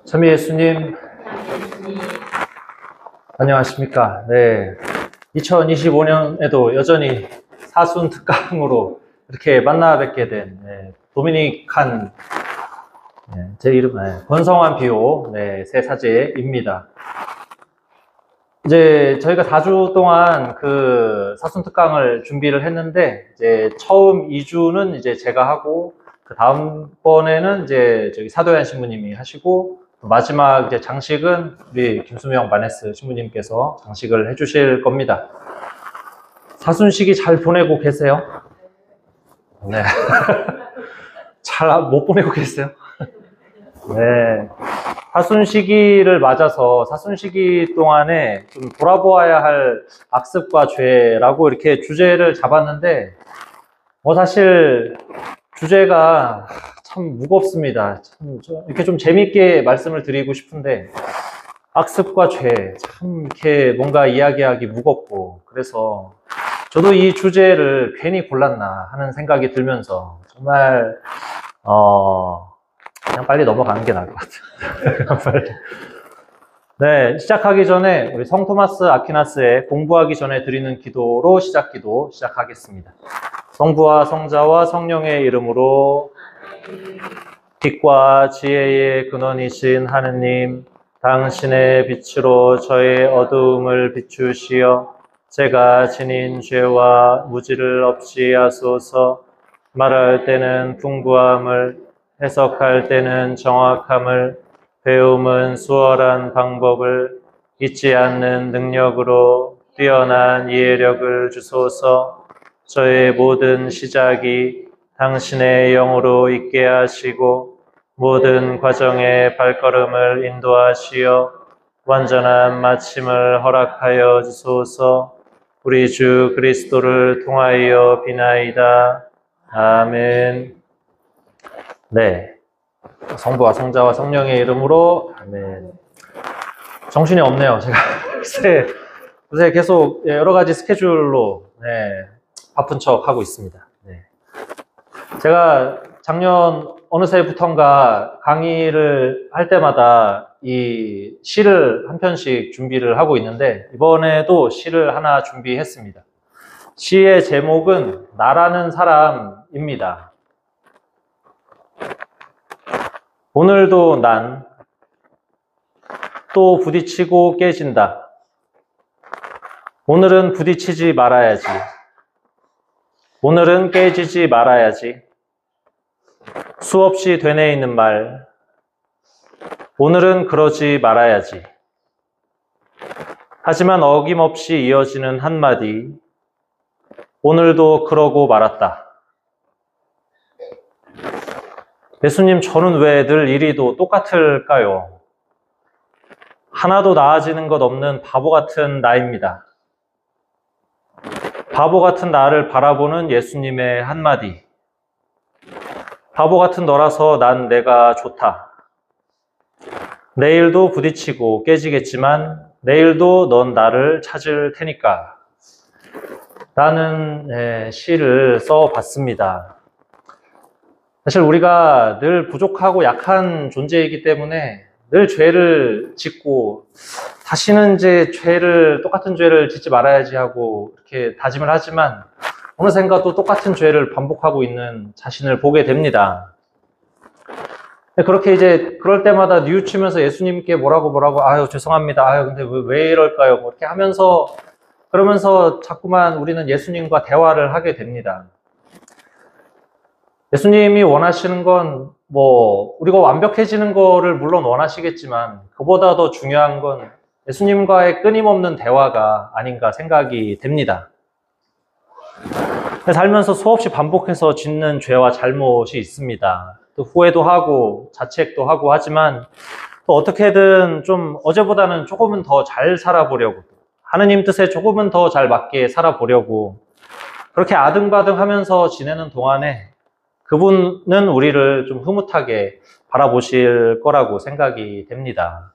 참 예수님, 안녕하십니까. 네. 2025년에도 여전히 사순 특강으로 이렇게 만나 뵙게 된, 도미닉한, 제 이름, 권성환 비호, 새 사제입니다. 이제 저희가 4주 동안 그 사순 특강을 준비를 했는데, 이제 처음 2주는 이제 제가 하고, 그 다음번에는 이제 저기 사도현 신부님이 하시고, 마지막 이제 장식은 우리 김수명 바네스 신부님께서 장식을 해주실 겁니다. 사순시기 잘 보내고 계세요? 네. 잘 못 보내고 계세요? 네. 사순시기를 맞아서 사순시기 동안에 좀 돌아보아야 할 악습과 죄라고 이렇게 주제를 잡았는데, 사실 주제가 참 무겁습니다. 참 이렇게 좀 재밌게 말씀을 드리고 싶은데, 악습과 죄, 참 이렇게 뭔가 이야기하기 무겁고, 그래서 저도 이 주제를 괜히 골랐나 하는 생각이 들면서, 정말, 그냥 빨리 넘어가는 게 나을 것 같아요. 빨리. 네, 시작하기 전에 우리 성 토마스 아퀴나스의 공부하기 전에 드리는 기도로 기도 시작하겠습니다. 성부와 성자와 성령의 이름으로, 빛과 지혜의 근원이신 하느님, 당신의 빛으로 저의 어두움을 비추시어 제가 지닌 죄와 무지를 없이 하소서. 말할 때는 풍부함을, 해석할 때는 정확함을, 배움은 수월한 방법을, 잊지 않는 능력으로 뛰어난 이해력을 주소서. 저의 모든 시작이 당신의 영으로 있게 하시고 모든 과정의 발걸음을 인도하시어 완전한 마침을 허락하여 주소서. 우리 주 그리스도를 통하여 비나이다. 아멘. 네, 성부와 성자와 성령의 이름으로 아멘. 정신이 없네요. 제가 요새 계속 여러 가지 스케줄로 바쁜 척 하고 있습니다. 제가 작년 어느 새부턴가 강의를 할 때마다 이 시를 한 편씩 준비를 하고 있는데, 이번에도 시를 하나 준비했습니다. 시의 제목은 나라는 사람입니다. 오늘도 난 또 부딪히고 깨진다. 오늘은 부딪히지 말아야지. 오늘은 깨지지 말아야지. 수없이 되뇌 있는 말. 오늘은 그러지 말아야지. 하지만 어김없이 이어지는 한마디. 오늘도 그러고 말았다. 예수님, 저는 왜 늘 이리도 똑같을까요? 하나도 나아지는 것 없는 바보 같은 나입니다. 바보 같은 나를 바라보는 예수님의 한마디. 바보 같은 너라서 난 내가 좋다. 내일도 부딪히고 깨지겠지만 내일도 넌 나를 찾을 테니까. 라는 시를 써봤습니다. 사실 우리가 늘 부족하고 약한 존재이기 때문에 늘 죄를 짓고 다시는 이제 똑같은 죄를 짓지 말아야지 하고 이렇게 다짐을 하지만 어느샌가 또 똑같은 죄를 반복하고 있는 자신을 보게 됩니다. 그렇게 이제 그럴 때마다 뉘우치면서 예수님께 뭐라고 아유 죄송합니다. 아유 근데 왜 이럴까요? 그렇게 하면서 그러면서 자꾸만 우리는 예수님과 대화를 하게 됩니다. 예수님이 원하시는 건 우리가 완벽해지는 거를 물론 원하시겠지만 그보다 더 중요한 건 예수님과의 끊임없는 대화가 아닌가 생각이 됩니다. 살면서 수없이 반복해서 짓는 죄와 잘못이 있습니다. 또 후회도 하고 자책도 하고 하지만 또 어떻게든 좀 어제보다는 조금은 더 잘 살아보려고, 하느님 뜻에 조금은 더 잘 맞게 살아보려고 그렇게 아등바등 하면서 지내는 동안에 그분은 우리를 좀 흐뭇하게 바라보실 거라고 생각이 됩니다.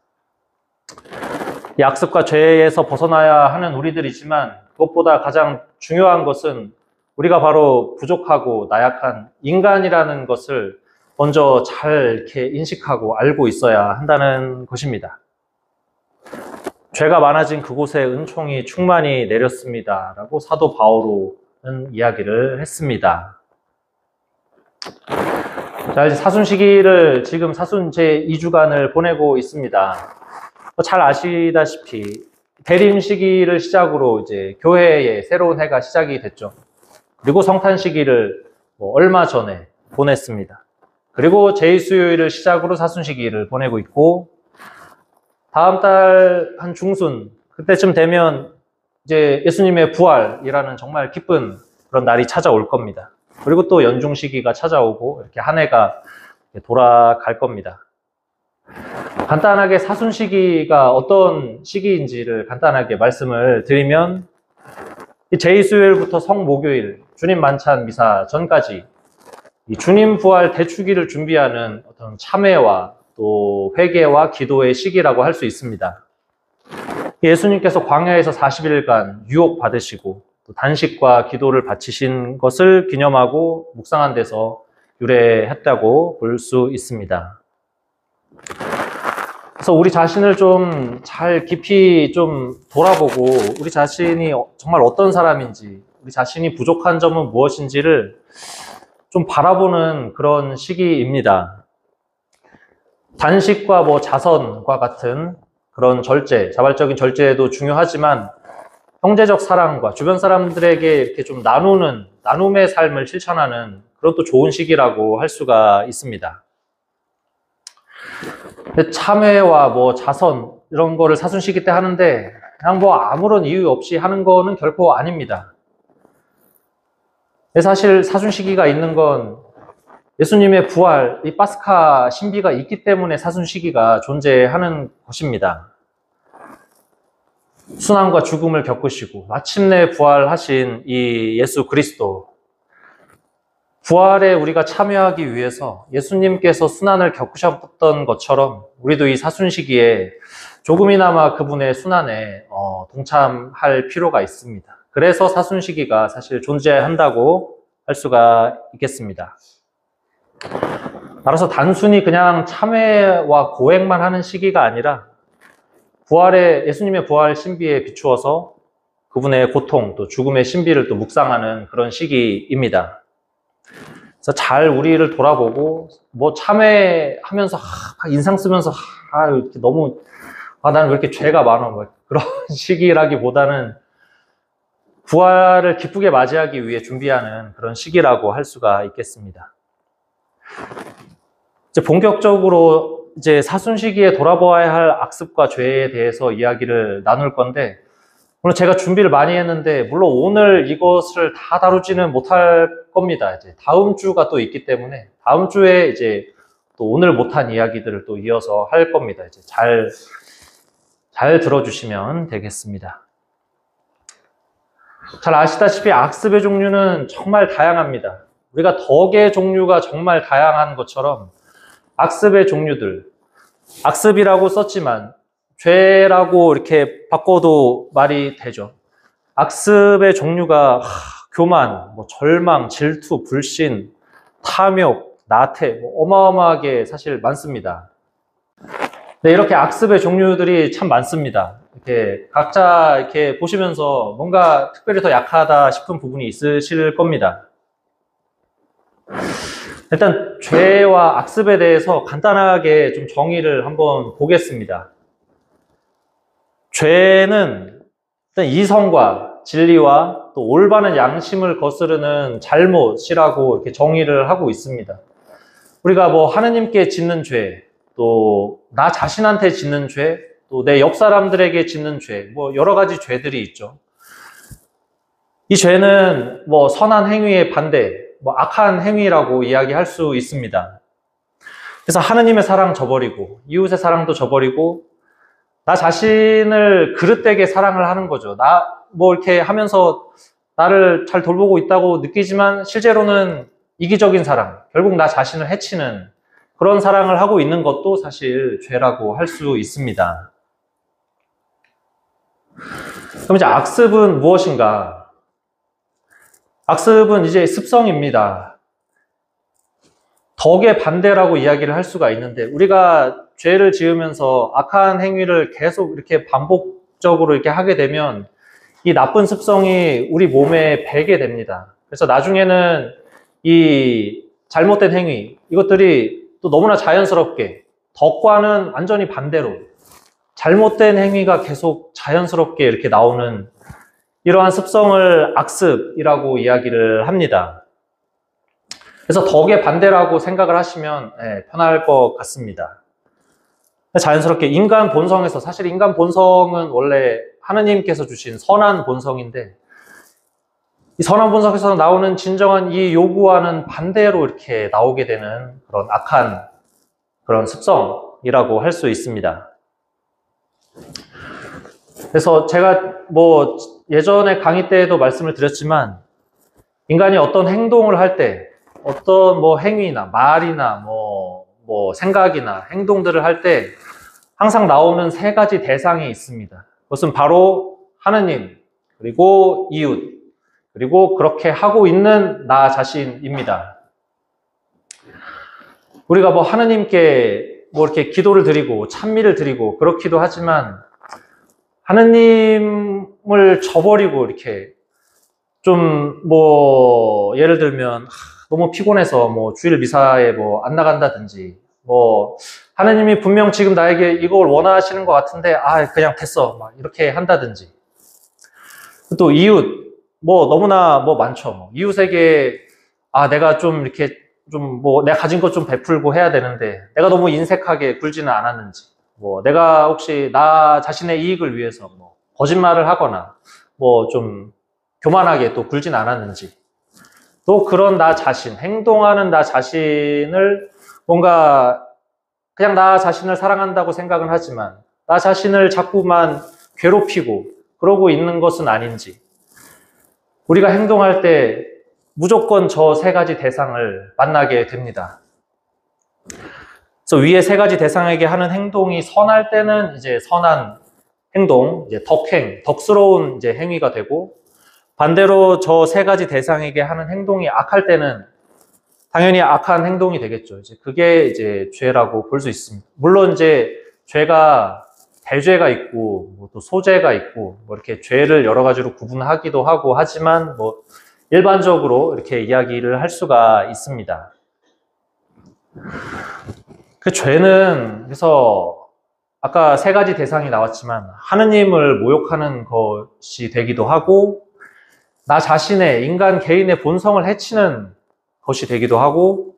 이 악습과 죄에서 벗어나야 하는 우리들이지만 그것보다 가장 중요한 것은 우리가 바로 부족하고 나약한 인간이라는 것을 먼저 잘 이렇게 인식하고 알고 있어야 한다는 것입니다. 죄가 많아진 그곳에 은총이 충만히 내렸습니다. 라고 사도 바오로는 이야기를 했습니다. 자, 이제 사순 시기를 지금 사순 제2주간을 보내고 있습니다. 잘 아시다시피 대림 시기를 시작으로 이제 교회의 새로운 해가 시작이 됐죠. 그리고 성탄 시기를 얼마 전에 보냈습니다. 그리고 제2수요일을 시작으로 사순 시기를 보내고 있고, 다음 달 한 중순 그때쯤 되면 이제 예수님의 부활이라는 정말 기쁜 그런 날이 찾아올 겁니다. 그리고 또 연중 시기가 찾아오고 이렇게 한 해가 돌아갈 겁니다. 간단하게 사순 시기가 어떤 시기인지를 간단하게 말씀을 드리면, 제2수요일부터 성목요일, 주님 만찬 미사 전까지 이 주님 부활 대축일을 준비하는 어떤 참회와 또 회개와 기도의 시기라고 할 수 있습니다. 예수님께서 광야에서 40일간 유혹 받으시고 또 단식과 기도를 바치신 것을 기념하고 묵상한 데서 유래했다고 볼 수 있습니다. 그래서 우리 자신을 좀 잘 깊이 좀 돌아보고 우리 자신이 정말 어떤 사람인지, 우리 자신이 부족한 점은 무엇인지를 좀 바라보는 그런 시기입니다. 단식과 자선과 같은 그런 절제, 자발적인 절제도 중요하지만 형제적 사랑과 주변 사람들에게 이렇게 좀 나눔의 삶을 실천하는 그런 또 좋은 시기라고 할 수가 있습니다. 참회와 자선 이런 거를 사순 시기 때 하는데 그냥 아무런 이유 없이 하는 거는 결코 아닙니다. 사실 사순 시기가 있는 건 예수님의 부활, 이 파스카 신비가 있기 때문에 사순 시기가 존재하는 것입니다. 순환과 죽음을 겪으시고 마침내 부활하신 이 예수 그리스도, 부활에 우리가 참여하기 위해서 예수님께서 순환을 겪으셨던 것처럼 우리도 이 사순 시기에 조금이나마 그분의 순환에 동참할 필요가 있습니다. 그래서 사순 시기가 사실 존재한다고 할 수가 있겠습니다. 따라서 단순히 그냥 참회와 고행만 하는 시기가 아니라 예수님의 부활 신비에 비추어서 그분의 고통 또 죽음의 신비를 또 묵상하는 그런 시기입니다. 그래서 잘 우리를 돌아보고 참회하면서 막 인상 쓰면서 이렇게 너무 나는 왜 이렇게 죄가 많아 그런 시기라기보다는 부활을 기쁘게 맞이하기 위해 준비하는 그런 시기라고 할 수가 있겠습니다. 이제 본격적으로 사순 시기에 돌아보아야 할 악습과 죄에 대해서 이야기를 나눌 건데, 물론 제가 준비를 많이 했는데 물론 오늘 이것을 다 다루지는 못할 겁니다. 이제 다음 주가 또 있기 때문에 다음 주에 또 오늘 못한 이야기들을 또 이어서 할 겁니다. 잘 들어주시면 되겠습니다. 잘 아시다시피 악습의 종류는 정말 다양합니다. 우리가 덕의 종류가 정말 다양한 것처럼 악습의 종류들, 악습이라고 썼지만 죄라고 이렇게 바꿔도 말이 되죠. 악습의 종류가 교만, 절망, 질투, 불신, 탐욕, 나태, 어마어마하게 사실 많습니다. 네, 이렇게 악습의 종류들이 참 많습니다. 이렇게 각자 이렇게 보시면서 뭔가 특별히 더 약하다 싶은 부분이 있으실 겁니다. 일단 죄와 악습에 대해서 간단하게 좀 정의를 한번 보겠습니다. 죄는 일단 이성과 진리와 또 올바른 양심을 거스르는 잘못이라고 이렇게 정의를 하고 있습니다. 우리가 하느님께 짓는 죄, 또 나 자신한테 짓는 죄, 또 내 옆 사람들에게 짓는 죄, 여러 가지 죄들이 있죠. 이 죄는 선한 행위의 반대, 악한 행위라고 이야기할 수 있습니다. 그래서 하느님의 사랑 저버리고 이웃의 사랑도 저버리고 나 자신을 그릇되게 사랑을 하는 거죠. 이렇게 하면서 나를 잘 돌보고 있다고 느끼지만 실제로는 이기적인 사랑, 결국 나 자신을 해치는 그런 사랑을 하고 있는 것도 사실 죄라고 할 수 있습니다. 그럼 악습은 무엇인가? 악습은 습성입니다. 덕의 반대라고 이야기를 할 수가 있는데, 우리가 죄를 지으면서 악한 행위를 계속 이렇게 반복적으로 이렇게 하게 되면 이 나쁜 습성이 우리 몸에 배게 됩니다. 그래서 나중에는 이 잘못된 행위, 이것들이 또 너무나 자연스럽게 덕과는 완전히 반대로 잘못된 행위가 계속 자연스럽게 이렇게 나오는 이러한 습성을 악습이라고 이야기를 합니다. 그래서 덕의 반대라고 생각을 하시면 편할 것 같습니다. 자연스럽게 인간 본성에서, 사실 인간 본성은 원래 하느님께서 주신 선한 본성인데, 이 선한 본성에서 나오는 진정한 이 요구와는 반대로 이렇게 나오게 되는 그런 악한 그런 습성이라고 할 수 있습니다. 그래서 제가 뭐 예전에 강의 때에도 말씀을 드렸지만, 인간이 어떤 행동을 할 때, 어떤 뭐 행위나 말이나 뭐 생각이나 행동들을 할 때 항상 나오는 세 가지 대상이 있습니다. 그것은 바로 하느님, 그리고 이웃, 그리고 그렇게 하고 있는 나 자신입니다. 우리가 뭐 하느님께 뭐 이렇게 기도를 드리고 찬미를 드리고 그렇기도 하지만, 하느님을 저버리고 이렇게 좀 뭐 예를 들면 너무 피곤해서 뭐 주일 미사에 뭐 안 나간다든지, 뭐 하느님이 분명 지금 나에게 이걸 원하시는 것 같은데 그냥 됐어 막 이렇게 한다든지, 또 이웃 뭐 너무나 뭐 많죠. 뭐 이웃에게 내가 좀 이렇게 좀 뭐 내가 가진 것 좀 베풀고 해야 되는데 내가 너무 인색하게 굴지는 않았는지, 뭐 내가 혹시 나 자신의 이익을 위해서 뭐 거짓말을 하거나 뭐 좀 교만하게 또 굴진 않았는지, 또 그런 나 자신, 행동하는 나 자신을 뭔가 그냥 나 자신을 사랑한다고 생각은 하지만 나 자신을 자꾸만 괴롭히고 그러고 있는 것은 아닌지, 우리가 행동할 때 무조건 저 세 가지 대상을 만나게 됩니다. 그래서 위에 세 가지 대상에게 하는 행동이 선할 때는 이제 선한 행동, 이제 덕행, 덕스러운 이제 행위가 되고, 반대로 저 세 가지 대상에게 하는 행동이 악할 때는 당연히 악한 행동이 되겠죠. 이제 그게 이제 죄라고 볼 수 있습니다. 물론 이제 죄가 대죄가 있고 뭐 또 소죄가 있고 뭐 이렇게 죄를 여러 가지로 구분하기도 하고 하지만, 뭐 일반적으로 이렇게 이야기를 할 수가 있습니다. 그 죄는, 그래서 아까 세 가지 대상이 나왔지만 하느님을 모욕하는 것이 되기도 하고, 나 자신의 인간 개인의 본성을 해치는 것이 되기도 하고,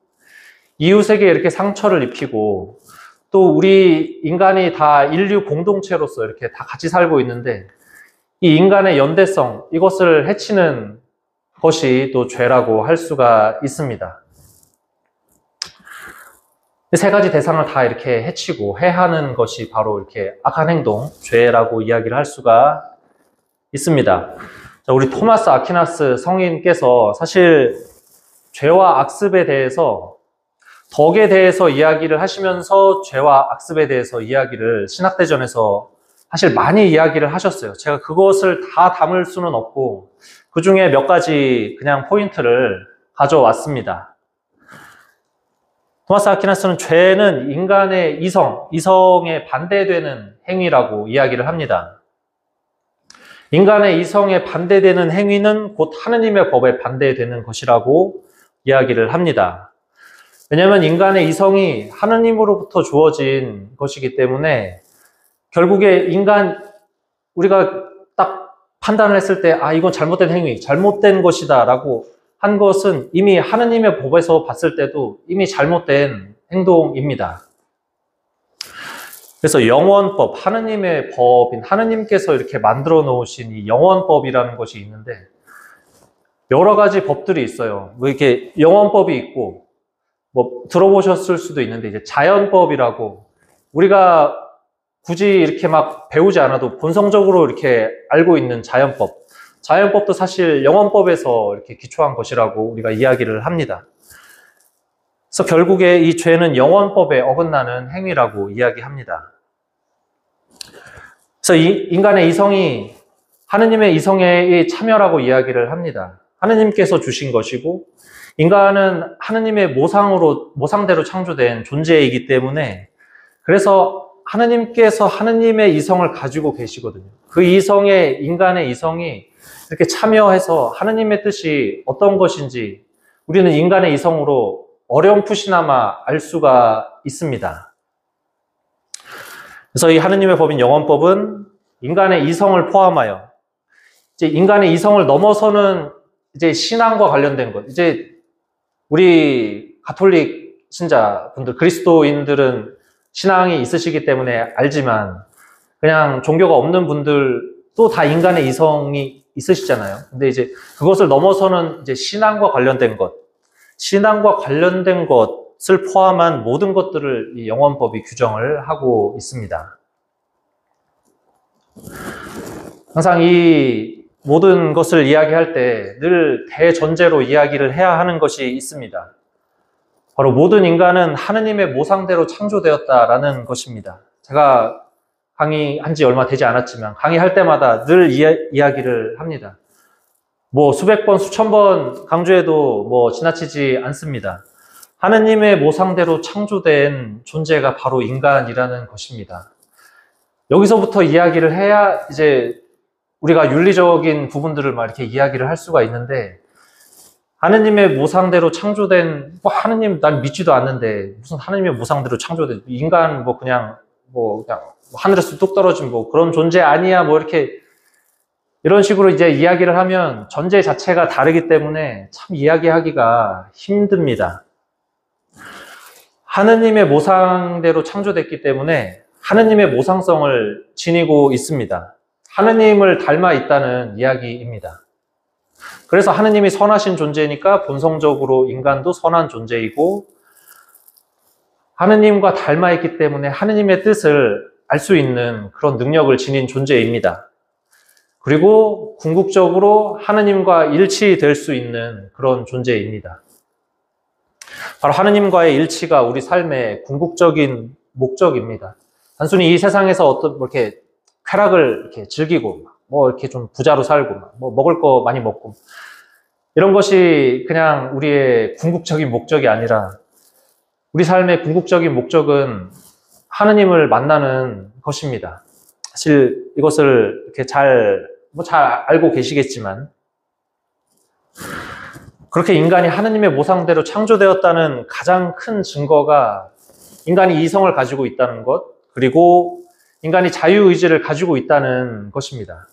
이웃에게 이렇게 상처를 입히고, 또 우리 인간이 다 인류 공동체로서 이렇게 다 같이 살고 있는데 이 인간의 연대성, 이것을 해치는 것이 또 죄라고 할 수가 있습니다. 세 가지 대상을 다 이렇게 해치고 해하는 것이 바로 이렇게 악한 행동, 죄라고 이야기를 할 수가 있습니다. 자, 우리 토마스 아퀴나스 성인께서 사실 죄와 악습에 대해서, 덕에 대해서 이야기를 하시면서 죄와 악습에 대해서 이야기를 신학대전에서 사실 많이 이야기를 하셨어요. 제가 그것을 다 담을 수는 없고 그 중에 몇 가지 그냥 포인트를 가져왔습니다. 토마스 아퀴나스는 죄는 인간의 이성에 반대되는 행위라고 이야기를 합니다. 인간의 이성에 반대되는 행위는 곧 하느님의 법에 반대되는 것이라고 이야기를 합니다. 왜냐하면 인간의 이성이 하느님으로부터 주어진 것이기 때문에 결국에 우리가 딱 판단을 했을 때 이건 잘못된 행위, 잘못된 것이다 라고 한 것은 이미 하느님의 법에서 봤을 때도 이미 잘못된 행동입니다. 그래서 영원법, 하느님의 법인, 하느님께서 이렇게 만들어 놓으신 이 영원법이라는 것이 있는데, 여러 가지 법들이 있어요. 뭐 이렇게 영원법이 있고, 뭐 들어보셨을 수도 있는데 이제 자연법이라고, 우리가 굳이 이렇게 막 배우지 않아도 본성적으로 이렇게 알고 있는 자연법도 사실 영원법에서 이렇게 기초한 것이라고 우리가 이야기를 합니다. 그래서 결국에 이 죄는 영원법에 어긋나는 행위라고 이야기합니다. 그래서 이 인간의 이성이 하느님의 이성에 참여라고 이야기를 합니다. 하느님께서 주신 것이고, 인간은 하느님의 모상대로 창조된 존재이기 때문에 그래서 하느님께서 하느님의 이성을 가지고 계시거든요. 그 인간의 이성이 이렇게 참여해서 하느님의 뜻이 어떤 것인지 우리는 인간의 이성으로 어렴풋이나마 알 수가 있습니다. 그래서 이 하느님의 법인 영원법은 인간의 이성을 포함하여 이제 인간의 이성을 넘어서는 이제 신앙과 관련된 것. 이제 우리 가톨릭 신자분들, 그리스도인들은 신앙이 있으시기 때문에 알지만 그냥 종교가 없는 분들도 다 인간의 이성이 있으시잖아요. 근데 이제 그것을 넘어서는 이제 신앙과 관련된 것을 포함한 모든 것들을 이 영원법이 규정을 하고 있습니다. 항상 이 모든 것을 이야기할 때 늘 대전제로 이야기를 해야 하는 것이 있습니다. 바로 모든 인간은 하느님의 모상대로 창조되었다라는 것입니다. 제가 강의한 지 얼마 되지 않았지만 강의할 때마다 늘 이야기를 합니다. 뭐 수백 번, 수천 번 강조해도 뭐 지나치지 않습니다. 하느님의 모상대로 창조된 존재가 바로 인간이라는 것입니다. 여기서부터 이야기를 해야 이제 우리가 윤리적인 부분들을 막 이렇게 이야기를 할 수가 있는데 하느님의 모상대로 창조된 하느님 난 믿지도 않는데 무슨 하느님의 모상대로 창조된 인간 그냥 하늘에서 뚝 떨어진 그런 존재 아니야 이렇게 이런 식으로 이제 이야기를 하면 전제 자체가 다르기 때문에 참 이야기하기가 힘듭니다. 하느님의 모상대로 창조됐기 때문에 하느님의 모상성을 지니고 있습니다. 하느님을 닮아 있다는 이야기입니다. 그래서 하느님이 선하신 존재니까 본성적으로 인간도 선한 존재이고 하느님과 닮아 있기 때문에 하느님의 뜻을 알 수 있는 그런 능력을 지닌 존재입니다. 그리고 궁극적으로 하느님과 일치될 수 있는 그런 존재입니다. 바로 하느님과의 일치가 우리 삶의 궁극적인 목적입니다. 단순히 이 세상에서 이렇게 쾌락을 이렇게 즐기고, 이렇게 좀 부자로 살고, 먹을 거 많이 먹고, 이런 것이 그냥 우리의 궁극적인 목적이 아니라, 우리 삶의 궁극적인 목적은 하느님을 만나는 것입니다. 사실 이것을 이렇게 잘 알고 계시겠지만, 그렇게 인간이 하느님의 모상대로 창조되었다는 가장 큰 증거가 인간이 이성을 가지고 있다는 것, 그리고 인간이 자유의지를 가지고 있다는 것입니다.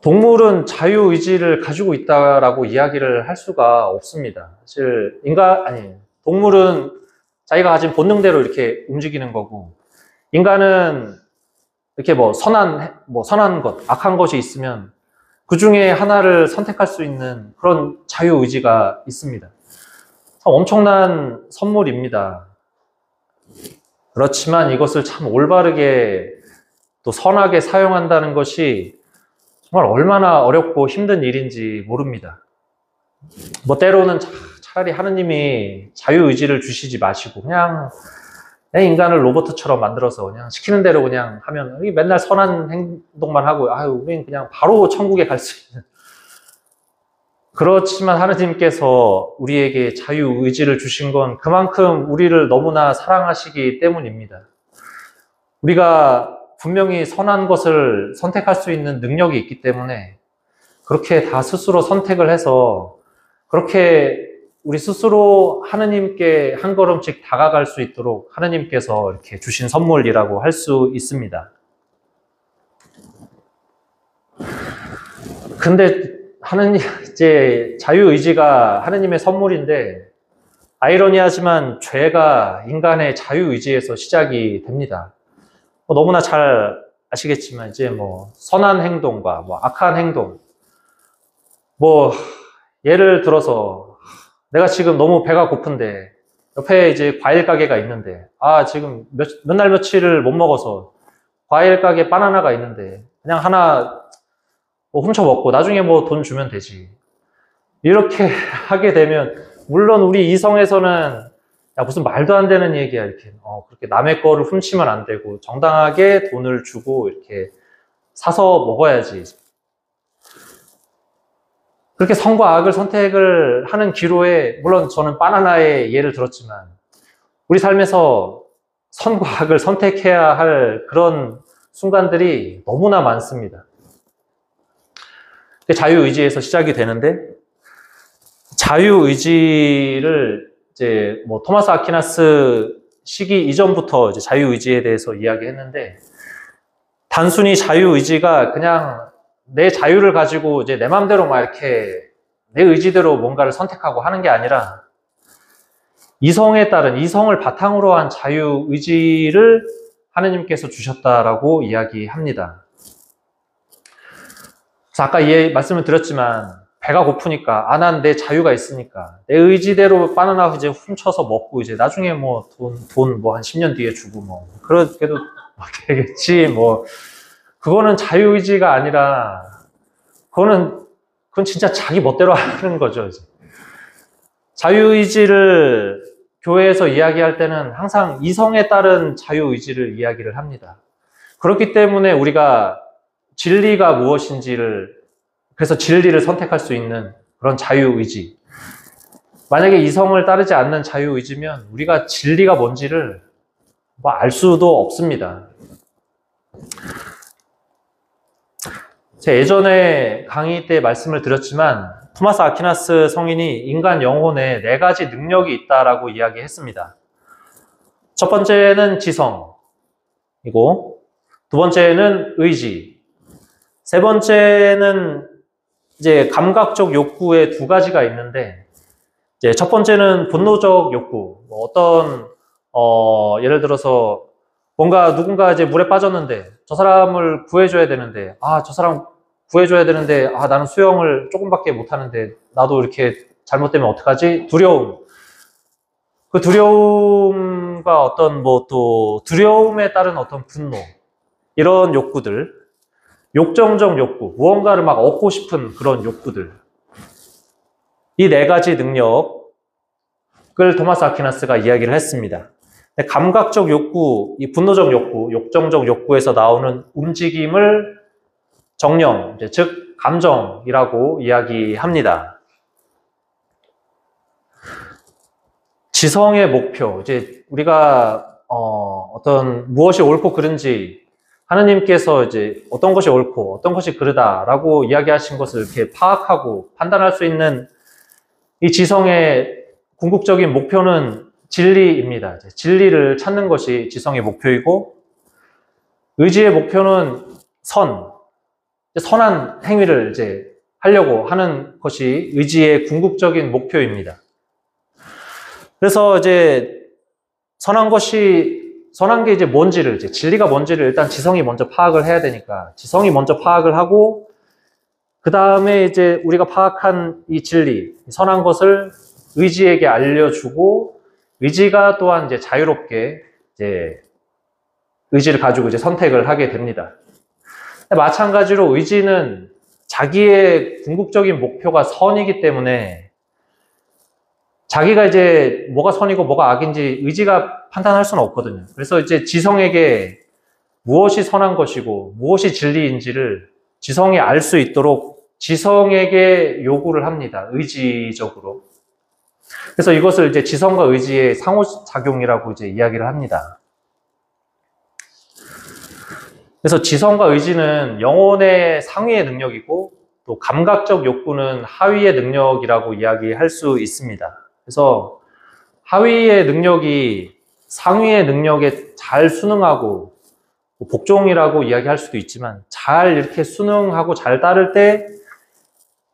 동물은 자유의지를 가지고 있다라고 이야기를 할 수가 없습니다. 사실 동물은 자기가 가진 본능대로 이렇게 움직이는 거고, 인간은 이렇게 선한 것, 악한 것이 있으면 그 중에 하나를 선택할 수 있는 그런 자유의지가 있습니다. 참 엄청난 선물입니다. 그렇지만 이것을 참 올바르게 또 선하게 사용한다는 것이 정말 얼마나 어렵고 힘든 일인지 모릅니다. 때로는 차라리 하느님이 자유의지를 주시지 마시고 그냥 인간을 로봇처럼 만들어서 그냥 시키는 대로 그냥 하면 맨날 선한 행동만 하고 우린 그냥 바로 천국에 갈 수 있는. 그렇지만 하느님께서 우리에게 자유의지를 주신 건 그만큼 우리를 너무나 사랑하시기 때문입니다. 우리가 분명히 선한 것을 선택할 수 있는 능력이 있기 때문에 그렇게 다 스스로 선택을 해서 그렇게 우리 스스로 하느님께 한 걸음씩 다가갈 수 있도록 하느님께서 이렇게 주신 선물이라고 할 수 있습니다. 근데 이제 자유의지가 하느님의 선물인데 아이러니하지만 죄가 인간의 자유의지에서 시작이 됩니다. 너무나 잘 아시겠지만 이제 선한 행동과 악한 행동, 예를 들어서 내가 지금 너무 배가 고픈데 옆에 이제 과일 가게가 있는데 지금 몇 날 며칠을 못 먹어서 과일 가게 바나나가 있는데 그냥 하나 훔쳐 먹고 나중에 돈 주면 되지. 이렇게 하게 되면 물론 우리 이성에서는 무슨 말도 안 되는 얘기야 이렇게 그렇게 남의 거를 훔치면 안 되고 정당하게 돈을 주고 이렇게 사서 먹어야지. 그렇게 선과 악을 선택을 하는 기로에, 물론 저는 바나나의 예를 들었지만, 우리 삶에서 선과 악을 선택해야 할 그런 순간들이 너무나 많습니다. 자유의지에서 시작이 되는데, 자유의지를 이제 뭐 토마스 아퀴나스 시기 이전부터 이제 자유의지에 대해서 이야기했는데, 단순히 자유의지가 그냥 내 자유를 가지고 이제 내 마음대로 막 이렇게 내 의지대로 뭔가를 선택하고 하는 게 아니라, 이성에 따른, 이성을 바탕으로 한 자유의지를 하느님께서 주셨다라고 이야기합니다. 그래서 아까 말씀을 드렸지만, 배가 고프니까, 난 내 자유가 있으니까, 내 의지대로 바나나 이제 훔쳐서 먹고, 이제 나중에 뭐 돈 뭐 한 10년 뒤에 주고 뭐, 그래도 되겠지, 뭐. 그거는 자유의지가 아니라, 그건 진짜 자기 멋대로 하는 거죠, 이제. 자유의지를 교회에서 이야기할 때는 항상 이성에 따른 자유의지를 이야기를 합니다. 그렇기 때문에 우리가 진리가 무엇인지를, 그래서 진리를 선택할 수 있는 그런 자유의지. 만약에 이성을 따르지 않는 자유의지면 우리가 진리가 뭔지를 뭐 알 수도 없습니다. 제가 예전에 강의 때 말씀을 드렸지만, 토마스 아퀴나스 성인이 인간 영혼에 4가지 능력이 있다라고 이야기했습니다. 첫 번째는 지성이고, 두 번째는 의지, 세 번째는 이제 감각적 욕구의 2가지가 있는데, 이제 첫 번째는 본노적 욕구. 예를 들어서 뭔가 누군가 이제 물에 빠졌는데 저 사람을 구해줘야 되는데, 저 사람 구해줘야 되는데, 나는 수영을 조금밖에 못하는데 나도 이렇게 잘못되면 어떡하지? 두려움. 그 두려움과 또 두려움에 따른 어떤 분노, 이런 욕구들, 욕정적 욕구, 무언가를 막 얻고 싶은 그런 욕구들, 이 4가지 능력을 토마스 아퀴나스가 이야기를 했습니다. 감각적 욕구, 이 분노적 욕구, 욕정적 욕구에서 나오는 움직임을 정령, 즉 감정이라고 이야기합니다. 지성의 목표, 이제 우리가 무엇이 옳고 그른지, 하느님께서 이제 어떤 것이 옳고 어떤 것이 그르다라고 이야기하신 것을 이렇게 파악하고 판단할 수 있는 이 지성의 궁극적인 목표는 진리입니다. 진리를 찾는 것이 지성의 목표이고, 의지의 목표는 선한 행위를 이제 하려고 하는 것이 의지의 궁극적인 목표입니다. 그래서 이제 선한 게 이제 뭔지를, 이제 진리가 뭔지를 일단 지성이 먼저 파악을 해야 되니까, 지성이 먼저 파악을 하고, 그 다음에 이제 우리가 파악한 이 진리, 선한 것을 의지에게 알려주고, 의지가 또한 이제 자유롭게 이제 의지를 가지고 이제 선택을 하게 됩니다. 마찬가지로 의지는 자기의 궁극적인 목표가 선이기 때문에 자기가 이제 뭐가 선이고 뭐가 악인지 의지가 판단할 수는 없거든요. 그래서 이제 지성에게 무엇이 선한 것이고 무엇이 진리인지를 지성이 알 수 있도록 지성에게 요구를 합니다. 의지적으로. 그래서 이것을 이제 지성과 의지의 상호작용이라고 이제 이야기를 합니다. 그래서 지성과 의지는 영혼의 상위의 능력이고, 또 감각적 욕구는 하위의 능력이라고 이야기할 수 있습니다. 그래서 하위의 능력이 상위의 능력에 잘 순응하고, 복종이라고 이야기할 수도 있지만, 잘 이렇게 순응하고 잘 따를 때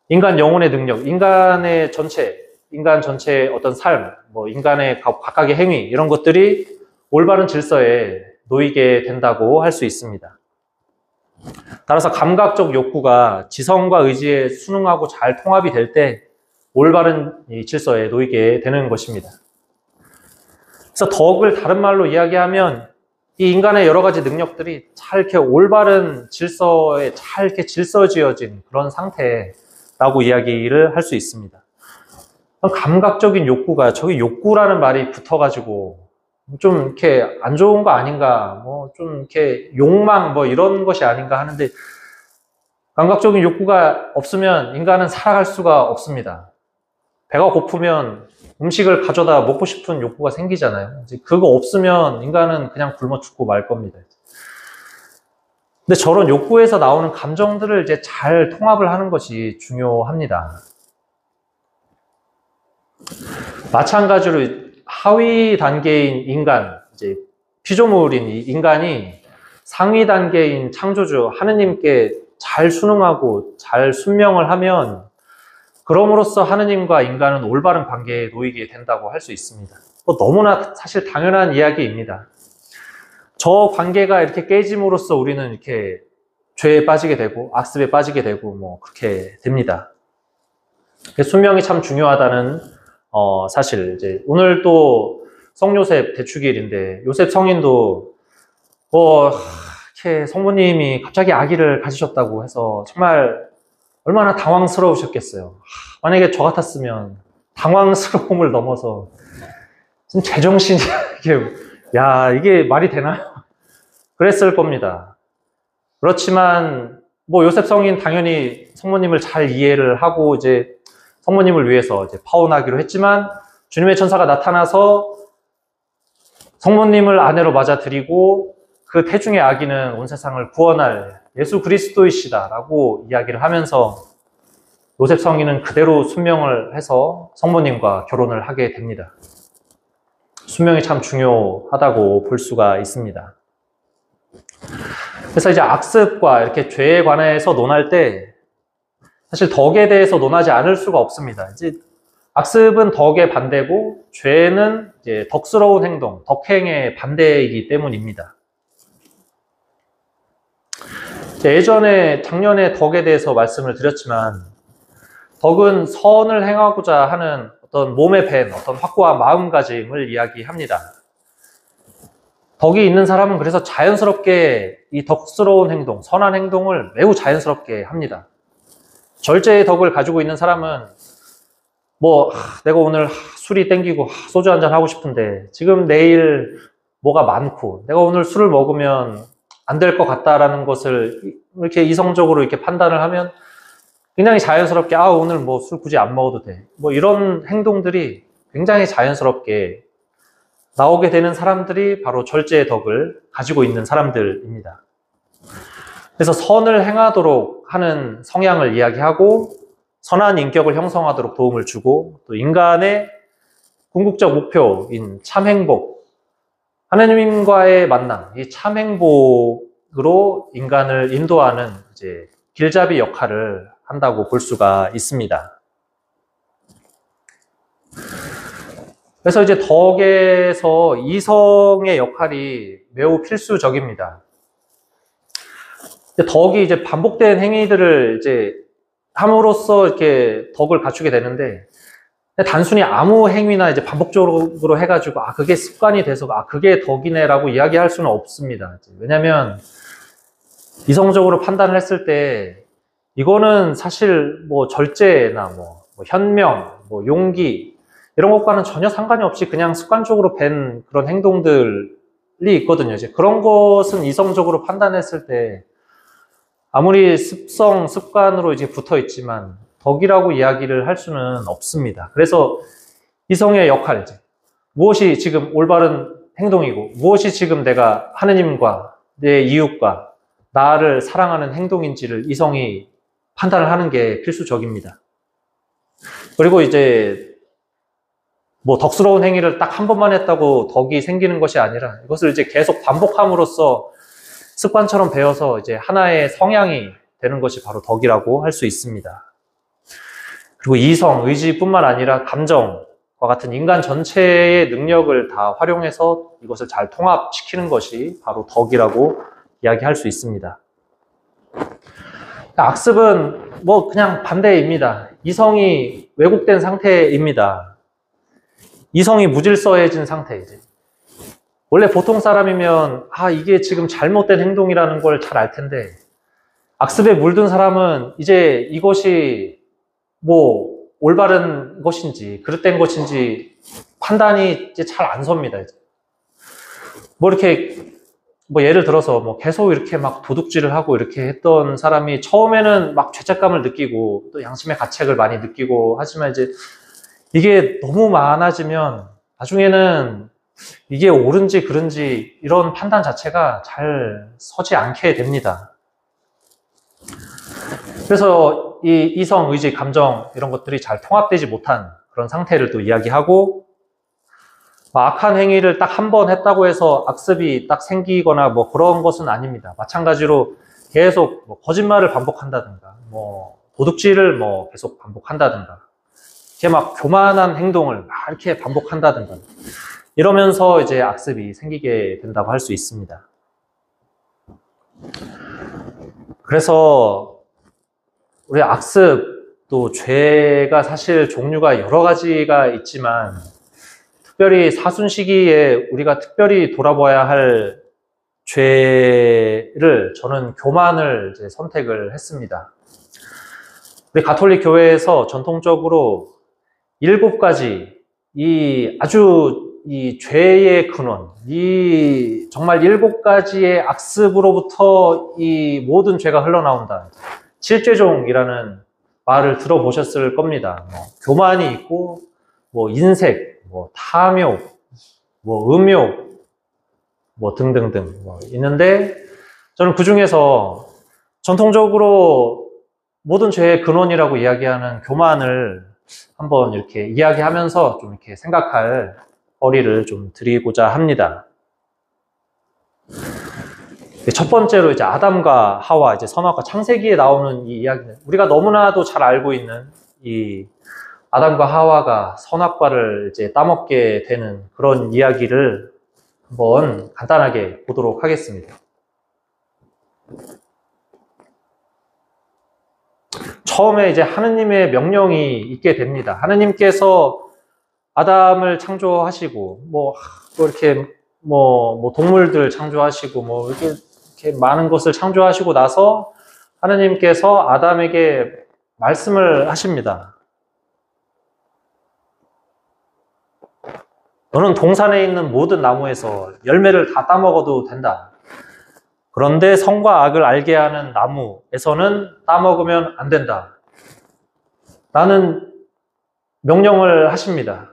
인간 영혼의 능력, 인간 전체의 어떤 삶, 인간의 각각의 행위, 이런 것들이 올바른 질서에 놓이게 된다고 할 수 있습니다. 따라서 감각적 욕구가 지성과 의지에 순응하고 잘 통합이 될 때 올바른 질서에 놓이게 되는 것입니다. 그래서 덕을 다른 말로 이야기하면 이 인간의 여러 가지 능력들이 잘 이렇게 올바른 질서에 잘 이렇게 질서지어진 그런 상태라고 이야기를 할 수 있습니다. 감각적인 욕구가, 저기 욕구라는 말이 붙어가지고 좀 이렇게 안 좋은 거 아닌가, 좀 이렇게 욕망 이런 것이 아닌가 하는데, 감각적인 욕구가 없으면 인간은 살아갈 수가 없습니다. 배가 고프면 음식을 가져다 먹고 싶은 욕구가 생기잖아요. 이제 그거 없으면 인간은 그냥 굶어 죽고 말 겁니다. 근데 저런 욕구에서 나오는 감정들을 이제 잘 통합을 하는 것이 중요합니다. 마찬가지로 하위 단계인 인간, 이제 피조물인 이 인간이 상위 단계인 창조주 하느님께 잘 순응하고 잘 순명을 하면 그럼으로써 하느님과 인간은 올바른 관계에 놓이게 된다고 할 수 있습니다. 너무나 사실 당연한 이야기입니다. 저 관계가 이렇게 깨짐으로써 우리는 이렇게 죄에 빠지게 되고 악습에 빠지게 되고 뭐 그렇게 됩니다. 순명이 참 중요하다는 사실 이제 오늘 또 성요셉 대축일인데 요셉 성인도 이렇게 성모님이 갑자기 아기를 가지셨다고 해서 정말 얼마나 당황스러우셨겠어요. 만약에 저 같았으면 당황스러움을 넘어서 좀 제정신이 이게 말이 되나요? 그랬을 겁니다. 그렇지만 뭐 요셉 성인 당연히 성모님을 잘 이해를 하고 이제 성모님을 위해서 이제 파혼하기로 했지만 주님의 천사가 나타나서 성모님을 아내로 맞아들이고 그 태중의 아기는 온 세상을 구원할 예수 그리스도이시다라고 이야기를 하면서 요셉 성인은 그대로 순명을 해서 성모님과 결혼을 하게 됩니다. 순명이 참 중요하다고 볼 수가 있습니다. 그래서 이제 악습과 이렇게 죄에 관해서 논할 때 사실 덕에 대해서 논하지 않을 수가 없습니다. 이제 악습은 덕의 반대고 죄는 이제 덕스러운 행동, 덕행의 반대이기 때문입니다. 예전에 작년에 덕에 대해서 말씀을 드렸지만 덕은 선을 행하고자 하는 어떤 몸에 밴 어떤 확고한 마음가짐을 이야기합니다. 덕이 있는 사람은 그래서 자연스럽게 이 덕스러운 행동, 선한 행동을 매우 자연스럽게 합니다. 절제의 덕을 가지고 있는 사람은 내가 오늘 술이 땡기고 소주 한잔 하고 싶은데 지금 내일 뭐가 많고 내가 오늘 술을 먹으면 안 될 것 같다라는 것을 이렇게 이성적으로 이렇게 판단을 하면 굉장히 자연스럽게 오늘 술 굳이 안 먹어도 돼. 이런 행동들이 굉장히 자연스럽게 나오게 되는 사람들이 바로 절제의 덕을 가지고 있는 사람들입니다. 그래서 선을 행하도록 하는 성향을 이야기하고 선한 인격을 형성하도록 도움을 주고 또 인간의 궁극적 목표인 참 행복, 하나님과의 만남, 이 참 행복으로 인간을 인도하는 이제 길잡이 역할을 한다고 볼 수가 있습니다. 그래서 이제 덕에서 이성의 역할이 매우 필수적입니다. 덕이 이제 반복된 행위들을 이제 함으로써 이렇게 덕을 갖추게 되는데 단순히 아무 행위나 이제 반복적으로 해가지고 그게 습관이 돼서 그게 덕이네라고 이야기할 수는 없습니다. 왜냐하면 이성적으로 판단을 했을 때 이거는 사실 절제나 현명, 용기 이런 것과는 전혀 상관이 없이 그냥 습관적으로 밴 그런 행동들이 있거든요. 이제 그런 것은 이성적으로 판단했을 때 아무리 습관으로 이제 붙어 있지만 덕이라고 이야기를 할 수는 없습니다. 그래서 이성의 역할, 무엇이 지금 올바른 행동이고 무엇이 지금 내가 하느님과 내 이웃과 나를 사랑하는 행동인지를 이성이 판단을 하는 게 필수적입니다. 그리고 이제 덕스러운 행위를 딱 한 번만 했다고 덕이 생기는 것이 아니라 이것을 이제 계속 반복함으로써 습관처럼 배워서 이제 하나의 성향이 되는 것이 바로 덕이라고 할 수 있습니다. 그리고 이성, 의지뿐만 아니라 감정과 같은 인간 전체의 능력을 다 활용해서 이것을 잘 통합시키는 것이 바로 덕이라고 이야기할 수 있습니다. 악습은 그냥 반대입니다. 이성이 왜곡된 상태입니다. 이성이 무질서해진 상태이지. 원래 보통 사람이면 이게 지금 잘못된 행동이라는 걸 잘 알 텐데 악습에 물든 사람은 이제 이것이 올바른 것인지 그릇된 것인지 판단이 이제 잘 안 섭니다. 이제. 이렇게 뭐 예를 들어서 뭐 계속 이렇게 막 도둑질을 하고 이렇게 했던 사람이 처음에는 막 죄책감을 느끼고 또 양심의 가책을 많이 느끼고 하지만 이제 이게 너무 많아지면 나중에는 이게 옳은지 그른지 이런 판단 자체가 잘 서지 않게 됩니다. 그래서 이 이성, 의지, 감정 이런 것들이 잘 통합되지 못한 그런 상태를 또 이야기하고 악한 행위를 딱 한 번 했다고 해서 악습이 딱 생기거나 뭐 그런 것은 아닙니다. 마찬가지로 계속 뭐 거짓말을 반복한다든가 뭐 도둑질을 뭐 계속 반복한다든가 이렇게 막 교만한 행동을 막 이렇게 반복한다든가 이러면서 이제 악습이 생기게 된다고 할 수 있습니다. 그래서 우리 악습 또 죄가 사실 종류가 여러 가지가 있지만 특별히 사순 시기에 우리가 특별히 돌아봐야 할 죄를 저는 교만을 이제 선택을 했습니다. 우리 가톨릭 교회에서 전통적으로 7가지 이 죄의 근원, 이 정말 7가지의 악습으로부터 이 모든 죄가 흘러나온다. 7죄종이라는 말을 들어보셨을 겁니다. 뭐 교만이 있고, 뭐 인색, 뭐 탐욕, 뭐 음욕, 뭐 등등등 뭐 있는데 저는 그 중에서 전통적으로 모든 죄의 근원이라고 이야기하는 교만을 한번 이렇게 이야기하면서 좀 이렇게 생각할 거리를 좀 드리고자 합니다. 첫 번째로 이제 아담과 하와, 이제 선악과 창세기에 나오는 이 이야기는 우리가 너무나도 잘 알고 있는 이 아담과 하와가 선악과를 이제 따먹게 되는 그런 이야기를 한번 간단하게 보도록 하겠습니다. 처음에 이제 하느님의 명령이 있게 됩니다. 하느님께서 아담을 창조하시고, 뭐 이렇게 뭐 동물들 창조하시고, 뭐 이렇게 많은 것을 창조하시고 나서 하느님께서 아담에게 말씀을 하십니다. 너는 동산에 있는 모든 나무에서 열매를 다 따먹어도 된다. 그런데 선과 악을 알게 하는 나무에서는 따먹으면 안 된다. 라는 명령을 하십니다.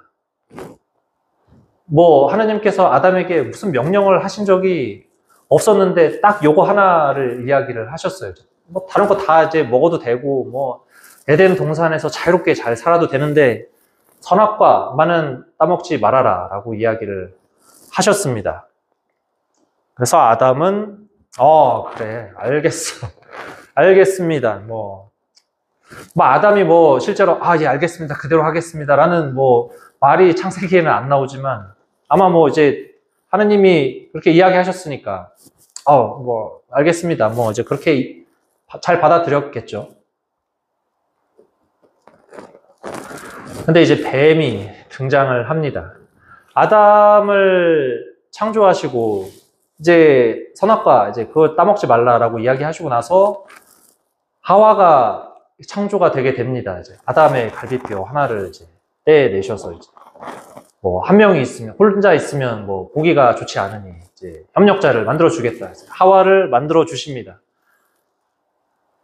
뭐 하나님께서 아담에게 무슨 명령을 하신 적이 없었는데 딱 요거 하나를 이야기를 하셨어요. 뭐 다른 거 다 이제 먹어도 되고 뭐 에덴 동산에서 자유롭게 잘 살아도 되는데 선악과만은 따먹지 말아라 라고 이야기를 하셨습니다. 그래서 아담은 그래 알겠어 알겠습니다 뭐 아담이 뭐 실제로 예 알겠습니다 그대로 하겠습니다 라는 뭐 말이 창세기에는 안 나오지만 아마 뭐 이제 하느님이 그렇게 이야기하셨으니까 뭐 알겠습니다 뭐 이제 그렇게 잘 받아들였겠죠. 근데 이제 뱀이 등장을 합니다. 아담을 창조하시고 이제 선악과 이제 그거 따먹지 말라라고 이야기하시고 나서 하와가 창조가 되게 됩니다. 이제 아담의 갈비뼈 하나를 이제 떼내셔서 이제 뭐 한 명이 있으면 혼자 있으면 뭐 보기가 좋지 않으니 이제 협력자를 만들어 주겠다. 하와를 만들어 주십니다.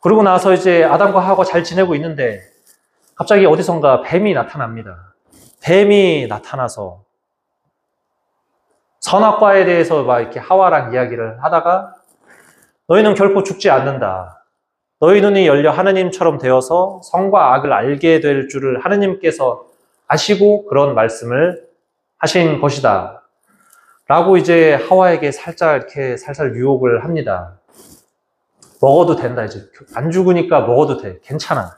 그러고 나서 이제 아담과 하와가 잘 지내고 있는데 갑자기 어디선가 뱀이 나타납니다. 뱀이 나타나서 선악과에 대해서 막 이렇게 하와랑 이야기를 하다가 너희는 결코 죽지 않는다. 너희 눈이 열려 하느님처럼 되어서 선과 악을 알게 될 줄을 하느님께서 아시고 그런 말씀을 하신 것이다. 라고 이제 하와에게 살짝 이렇게 살살 유혹을 합니다. 먹어도 된다. 이제 안 죽으니까 먹어도 돼. 괜찮아.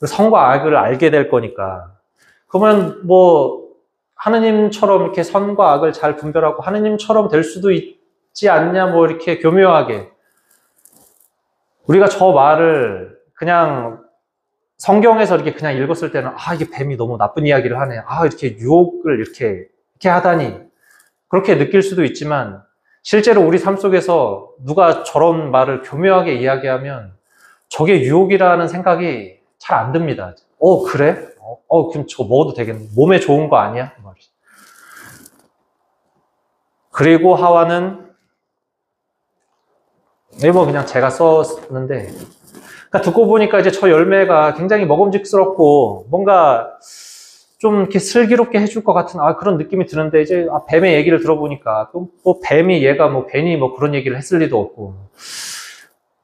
선과 악을 알게 될 거니까. 그러면 뭐 하느님처럼 이렇게 선과 악을 잘 분별하고 하느님처럼 될 수도 있지 않냐 뭐 이렇게 교묘하게 우리가 저 말을 그냥 성경에서 이렇게 그냥 읽었을 때는 이게 뱀이 너무 나쁜 이야기를 하네. 이렇게 유혹을 이렇게 하다니 그렇게 느낄 수도 있지만 실제로 우리 삶 속에서 누가 저런 말을 교묘하게 이야기하면 저게 유혹이라는 생각이 잘 안 듭니다. 그래? 그럼 저거 먹어도 되겠네. 몸에 좋은 거 아니야? 그리고 하와는 네이버 그냥 제가 썼는데, 그러니까 듣고 보니까 이제 저 열매가 굉장히 먹음직스럽고 뭔가 좀 이렇게 슬기롭게 해줄 것 같은 그런 느낌이 드는데, 이제 뱀의 얘기를 들어보니까 또 뭐 뱀이 얘가 뭐 괜히 뭐 그런 얘기를 했을 리도 없고,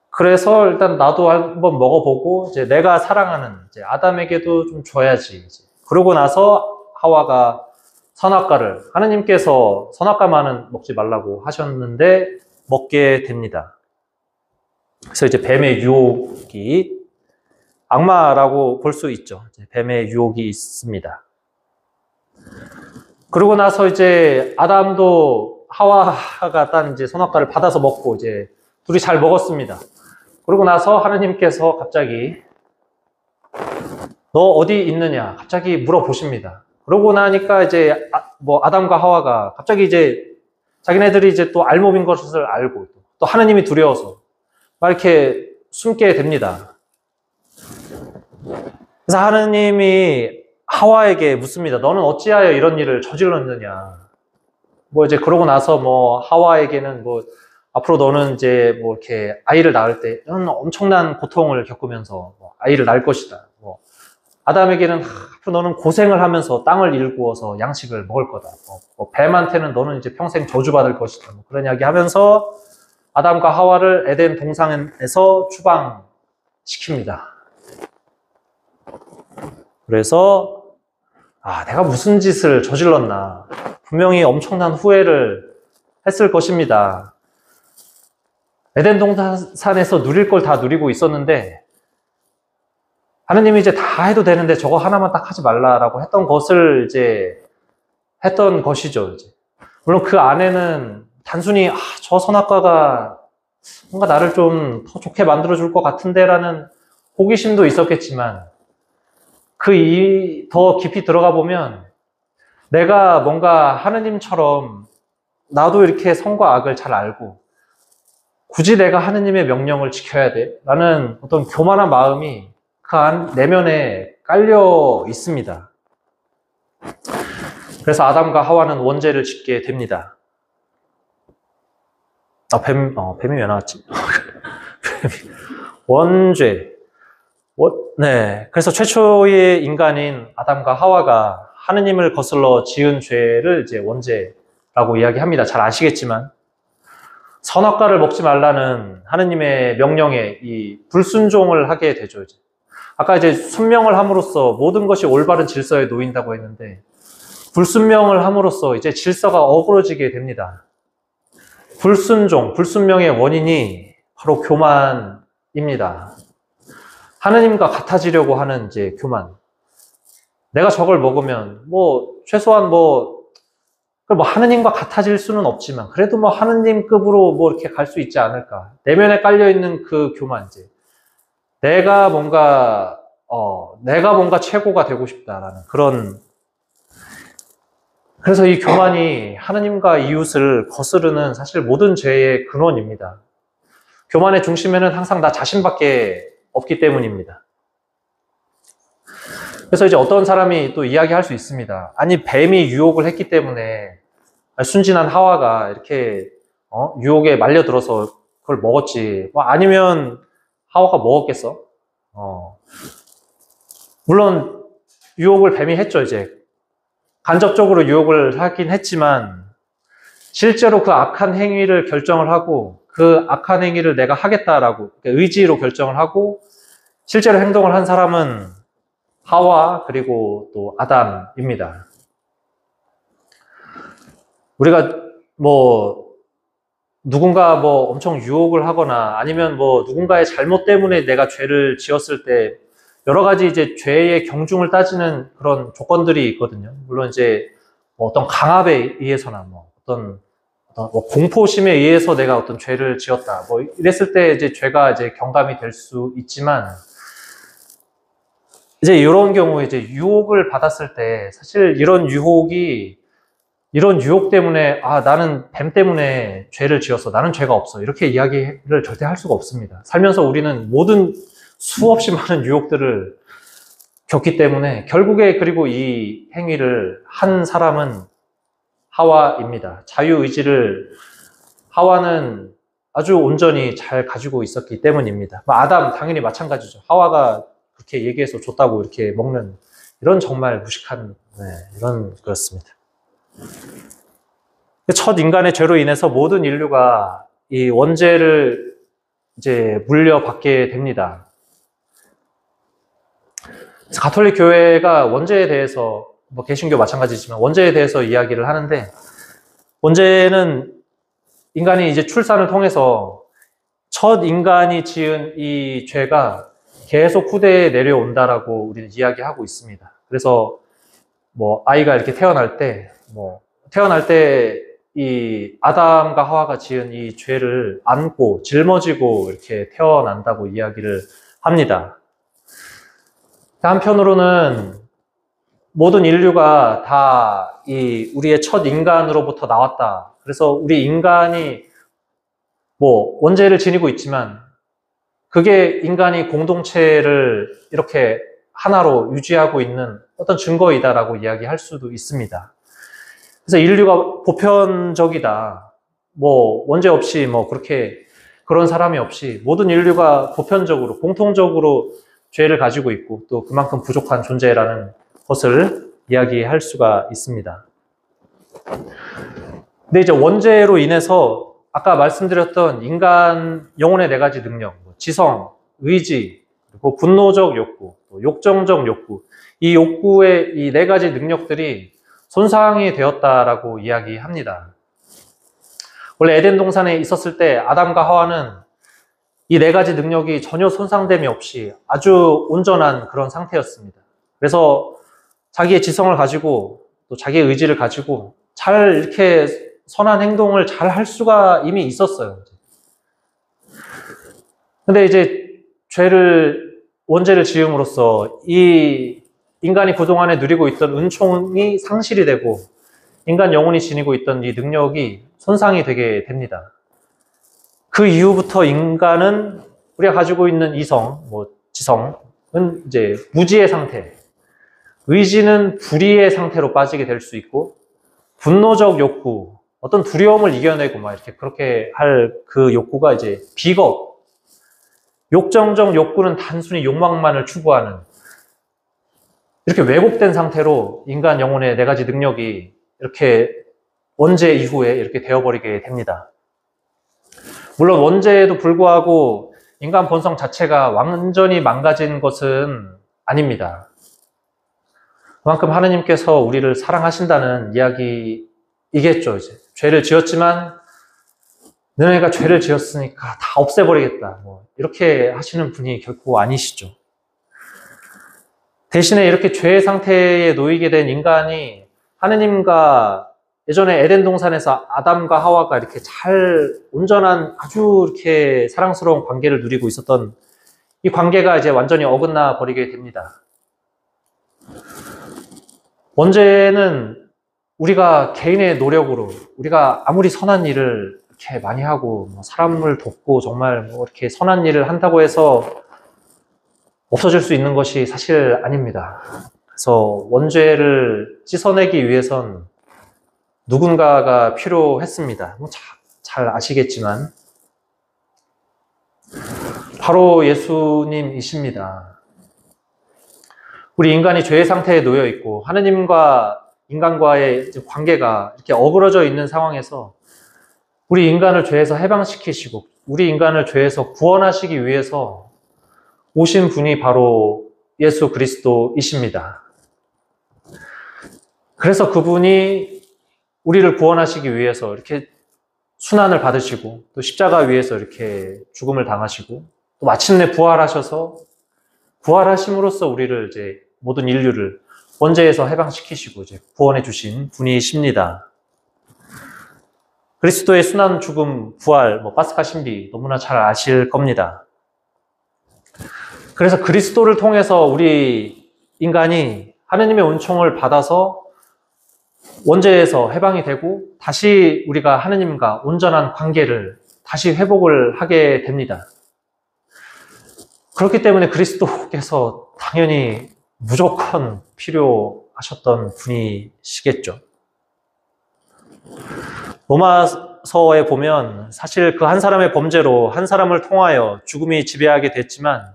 그래서 일단 나도 한번 먹어보고 이제 내가 사랑하는 이제 아담에게도 좀 줘야지. 이제. 그러고 나서 하와가 선악과를, 하느님께서 선악과만은 먹지 말라고 하셨는데 먹게 됩니다. 그래서 이제 뱀의 유혹이, 악마라고 볼 수 있죠. 뱀의 유혹이 있습니다. 그러고 나서 이제 아담도 하와가 딴 이제 선악과를 받아서 먹고 이제 둘이 잘 먹었습니다. 그러고 나서 하느님께서 갑자기 너 어디 있느냐 갑자기 물어보십니다. 그러고 나니까 이제 아담과 하와가 갑자기 이제 자기네들이 이제 또 알몸인 것을 알고 또 하느님이 두려워서 막 이렇게 숨게 됩니다. 그래서 하느님이 하와에게 묻습니다. 너는 어찌하여 이런 일을 저질렀느냐. 뭐 이제 그러고 나서 뭐 하와에게는 뭐 앞으로 너는 이제 뭐 이렇게 아이를 낳을 때 엄청난 고통을 겪으면서 뭐 아이를 낳을 것이다. 뭐 아담에게는 앞으로 너는 고생을 하면서 땅을 일구어서 양식을 먹을 거다. 뭐 뱀한테는 너는 이제 평생 저주받을 것이다. 뭐 그런 이야기 하면서 아담과 하와를 에덴 동산에서 추방시킵니다. 그래서 내가 무슨 짓을 저질렀나. 분명히 엄청난 후회를 했을 것입니다. 에덴 동산에서 누릴 걸 다 누리고 있었는데 하느님이 이제 다 해도 되는데 저거 하나만 딱 하지 말라라고 했던 것을 이제 했던 것이죠. 이제. 물론 그 안에는 단순히 저 선악과가 뭔가 나를 좀 더 좋게 만들어줄 것 같은데라는 호기심도 있었겠지만 더 깊이 들어가 보면 내가 뭔가 하느님처럼 나도 이렇게 선과 악을 잘 알고 굳이 내가 하느님의 명령을 지켜야 돼? 라는 어떤 교만한 마음이 그 안 내면에 깔려 있습니다. 그래서 아담과 하와는 원죄를 짓게 됩니다. 뱀이 왜 나왔지? 원죄. 네. 그래서 최초의 인간인 아담과 하와가 하느님을 거슬러 지은 죄를 이제 원죄라고 이야기합니다. 잘 아시겠지만. 선악과를 먹지 말라는 하느님의 명령에 이 불순종을 하게 되죠. 이제. 아까 이제 순명을 함으로써 모든 것이 올바른 질서에 놓인다고 했는데, 불순명을 함으로써 이제 질서가 어그러지게 됩니다. 불순명의 원인이 바로 교만입니다. 하느님과 같아지려고 하는 이제 교만. 내가 저걸 먹으면 최소한 하느님과 같아질 수는 없지만 그래도 하느님급으로 이렇게 갈 수 있지 않을까. 내면에 깔려 있는 그 교만. 이제 내가 뭔가 최고가 되고 싶다라는 그런. 그래서 이 교만이 하느님과 이웃을 거스르는 사실 모든 죄의 근원입니다. 교만의 중심에는 항상 나 자신밖에 없기 때문입니다. 그래서 이제 어떤 사람이 또 이야기할 수 있습니다. 아니, 뱀이 유혹을 했기 때문에 순진한 하와가 이렇게 유혹에 말려들어서 그걸 먹었지. 아니면 하와가 먹었겠어? 물론 유혹을 뱀이 했죠. 이제 간접적으로 유혹을 하긴 했지만 실제로 그 악한 행위를 결정을 하고 그 악한 행위를 내가 하겠다라고 의지로 결정을 하고 실제로 행동을 한 사람은 하와 그리고 또 아담입니다. 우리가 누군가 엄청 유혹을 하거나 아니면 누군가의 잘못 때문에 내가 죄를 지었을 때 여러 가지 이제 죄의 경중을 따지는 그런 조건들이 있거든요. 물론 이제 어떤 강압에 의해서나 어떤 공포심에 의해서 내가 어떤 죄를 지었다. 이랬을 때 이제 죄가 이제 경감이 될 수 있지만 이제 이런 경우에 이제 유혹을 받았을 때 사실 이런 유혹 때문에 나는 뱀 때문에 죄를 지었어. 나는 죄가 없어. 이렇게 이야기를 절대 할 수가 없습니다. 살면서 우리는 모든 수없이 많은 유혹들을 겪기 때문에 결국에 그리고 이 행위를 한 사람은 하와입니다. 하와는 아주 온전히 잘 가지고 있었기 때문입니다. 아담 당연히 마찬가지죠. 하와가 그렇게 얘기해서 줬다고 이렇게 먹는 이런 정말 무식한 이런 그렇습니다. 첫 인간의 죄로 인해서 모든 인류가 이 원죄를 이제 물려받게 됩니다. 가톨릭 교회가 원죄에 대해서 뭐 개신교 마찬가지지만 원죄에 대해서 이야기를 하는데 원죄는 인간이 이제 출산을 통해서 첫 인간이 지은 이 죄가 계속 후대에 내려온다라고 우리는 이야기하고 있습니다. 그래서 뭐 아이가 이렇게 태어날 때 이 아담과 하와가 지은 이 죄를 안고 짊어지고 이렇게 태어난다고 이야기를 합니다. 한편으로는 모든 인류가 다 이 우리의 첫 인간으로부터 나왔다. 그래서 우리 인간이 뭐 원죄를 지니고 있지만 그게 인간이 공동체를 이렇게 하나로 유지하고 있는 어떤 증거이다라고 이야기할 수도 있습니다. 그래서 인류가 보편적이다. 뭐 원죄 없이 뭐 그렇게 그런 사람이 없이 모든 인류가 보편적으로 공통적으로 죄를 가지고 있고 또 그만큼 부족한 존재라는 것을 이야기할 수가 있습니다. 근데 이제 원죄로 인해서 아까 말씀드렸던 인간 영혼의 네 가지 능력, 지성, 의지, 그리고 분노적 욕구, 또 욕정적 욕구, 이 욕구의 이 네 가지 능력들이 손상이 되었다라고 이야기합니다. 원래 에덴 동산에 있었을 때 아담과 하와는 이 네 가지 능력이 전혀 손상됨이 없이 아주 온전한 그런 상태였습니다. 그래서 자기의 지성을 가지고 또 자기의 의지를 가지고 잘 이렇게 선한 행동을 잘 할 수가 이미 있었어요. 근데 이제 원죄를 지음으로써 이 인간이 그동안에 누리고 있던 은총이 상실이 되고 인간 영혼이 지니고 있던 이 능력이 손상이 되게 됩니다. 그 이후부터 인간은 우리가 가지고 있는 이성, 지성은 이제 무지의 상태, 의지는 불의의 상태로 빠지게 될 수 있고 분노적 욕구, 어떤 두려움을 이겨내고 막 이렇게 그렇게 할 그 욕구가 이제 비겁, 욕정적 욕구는 단순히 욕망만을 추구하는 이렇게 왜곡된 상태로 인간 영혼의 네 가지 능력이 이렇게 원죄 이후에 이렇게 되어버리게 됩니다. 물론 원죄에도 불구하고 인간 본성 자체가 완전히 망가진 것은 아닙니다. 그만큼 하느님께서 우리를 사랑하신다는 이야기이겠죠. 이제 죄를 지었지만 너네가 죄를 지었으니까 다 없애버리겠다. 이렇게 하시는 분이 결코 아니시죠. 대신에 이렇게 죄의 상태에 놓이게 된 인간이 하느님과 예전에 에덴 동산에서 아담과 하와가 이렇게 잘 온전한 아주 이렇게 사랑스러운 관계를 누리고 있었던 이 관계가 이제 완전히 어긋나 버리게 됩니다. 원죄는 우리가 개인의 노력으로 우리가 아무리 선한 일을 이렇게 많이 하고 사람을 돕고 정말 이렇게 선한 일을 한다고 해서 없어질 수 있는 것이 사실 아닙니다. 그래서 원죄를 씻어내기 위해선 누군가가 필요했습니다. 잘 아시겠지만 바로 예수님이십니다. 우리 인간이 죄의 상태에 놓여 있고 하느님과 인간과의 관계가 이렇게 어그러져 있는 상황에서 우리 인간을 죄에서 해방시키시고 우리 인간을 죄에서 구원하시기 위해서 오신 분이 바로 예수 그리스도이십니다. 그래서 그분이 우리를 구원하시기 위해서 이렇게 순환을 받으시고 또 십자가 위에서 이렇게 죽음을 당하시고 또 마침내 부활하셔서 부활하심으로써 우리를 이제 모든 인류를 원죄에서 해방시키시고 이제 구원해 주신 분이십니다. 그리스도의 순환 죽음, 부활, 파스카 신비 너무나 잘 아실 겁니다. 그래서 그리스도를 통해서 우리 인간이 하느님의 은총을 받아서 원죄에서 해방이 되고 다시 우리가 하느님과 온전한 관계를 다시 회복을 하게 됩니다. 그렇기 때문에 그리스도께서 당연히 무조건 필요하셨던 분이시겠죠. 로마서 로마서에 보면 사실 그 한 사람의 범죄로 한 사람을 통하여 죽음이 지배하게 됐지만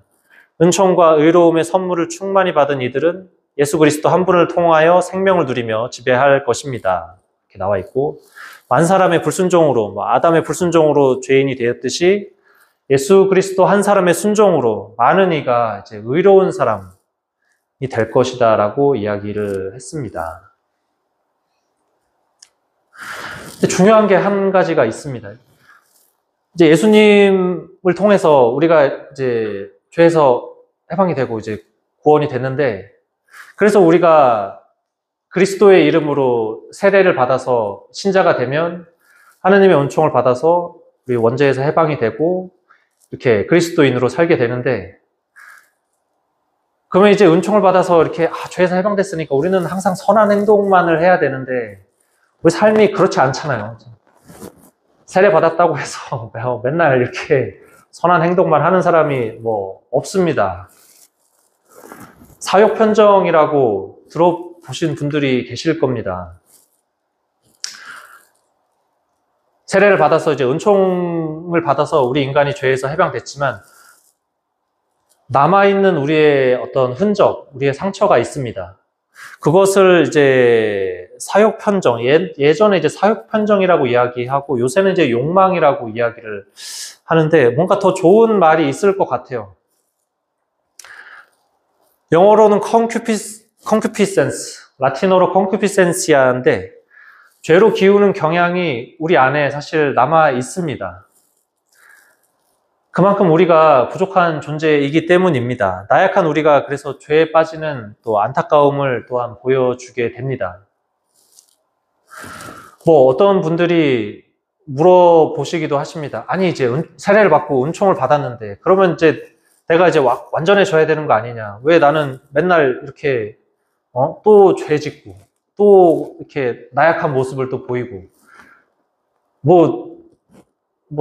은총과 의로움의 선물을 충만히 받은 이들은 예수 그리스도 한 분을 통하여 생명을 누리며 지배할 것입니다. 이렇게 나와 있고, 만 사람의 불순종으로, 아담의 불순종으로 죄인이 되었듯이 예수 그리스도 한 사람의 순종으로 많은 이가 이제 의로운 사람이 될 것이다 라고 이야기를 했습니다. 근데 중요한 게 한 가지가 있습니다. 이제 예수님을 통해서 우리가 이제 죄에서 해방이 되고 이제 구원이 됐는데, 그래서 우리가 그리스도의 이름으로 세례를 받아서 신자가 되면 하느님의 은총을 받아서 우리 원죄에서 해방이 되고 이렇게 그리스도인으로 살게 되는데, 그러면 이제 은총을 받아서 이렇게 죄에서 해방됐으니까 우리는 항상 선한 행동만을 해야 되는데 우리 삶이 그렇지 않잖아요. 세례 받았다고 해서 맨날 이렇게 선한 행동만 하는 사람이 없습니다. 사역 편정이라고 들어보신 분들이 계실 겁니다. 세례를 받아서 이제 은총을 받아서 우리 인간이 죄에서 해방됐지만 남아있는 우리의 어떤 흔적, 우리의 상처가 있습니다. 그것을 이제 사역 편정, 예전에 이제 사역 편정이라고 이야기하고 요새는 이제 욕망이라고 이야기를 하는데 뭔가 더 좋은 말이 있을 것 같아요. 영어로는 concupiscence, 라틴어로 concupiscence인데 죄로 기우는 경향이 우리 안에 사실 남아 있습니다. 그만큼 우리가 부족한 존재이기 때문입니다. 나약한 우리가 그래서 죄에 빠지는 또 안타까움을 또한 보여주게 됩니다. 어떤 분들이 물어보시기도 하십니다. 아니 이제 세례를 받고 은총을 받았는데 그러면 이제 내가 이제 완전해져야 되는 거 아니냐? 왜 나는 맨날 이렇게 또 죄 짓고 또 이렇게 나약한 모습을 또 보이고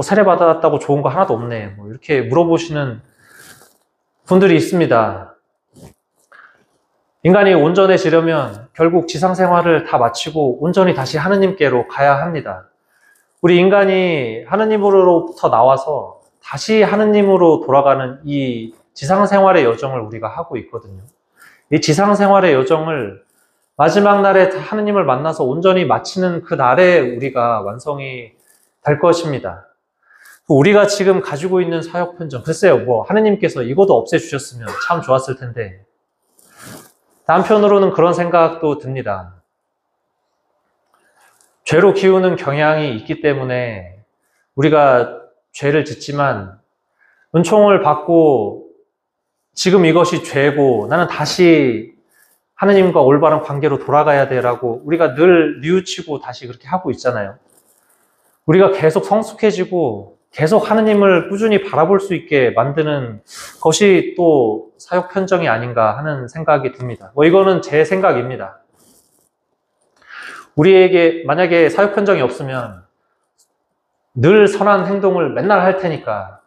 세례 받았다고 좋은 거 하나도 없네. 이렇게 물어보시는 분들이 있습니다. 인간이 온전해지려면 결국 지상 생활을 다 마치고 온전히 다시 하느님께로 가야 합니다. 우리 인간이 하느님으로부터 나와서 다시 하느님으로 돌아가는 이 지상 생활의 여정을 우리가 하고 있거든요. 이 지상 생활의 여정을 마지막 날에 하느님을 만나서 온전히 마치는 그 날에 우리가 완성이 될 것입니다. 우리가 지금 가지고 있는 사역 편정, 글쎄요, 하느님께서 이것도 없애주셨으면 참 좋았을 텐데, 한편으로는 그런 생각도 듭니다. 죄로 기우는 경향이 있기 때문에 우리가 죄를 짓지만 은총을 받고 지금 이것이 죄고 나는 다시 하느님과 올바른 관계로 돌아가야 돼라고 우리가 늘 뉘우치고 다시 그렇게 하고 있잖아요. 우리가 계속 성숙해지고 계속 하느님을 꾸준히 바라볼 수 있게 만드는 것이 또 사역 편정이 아닌가 하는 생각이 듭니다. 이거는 제 생각입니다. 우리에게 만약에 사역 편정이 없으면 늘 선한 행동을 맨날 할 테니까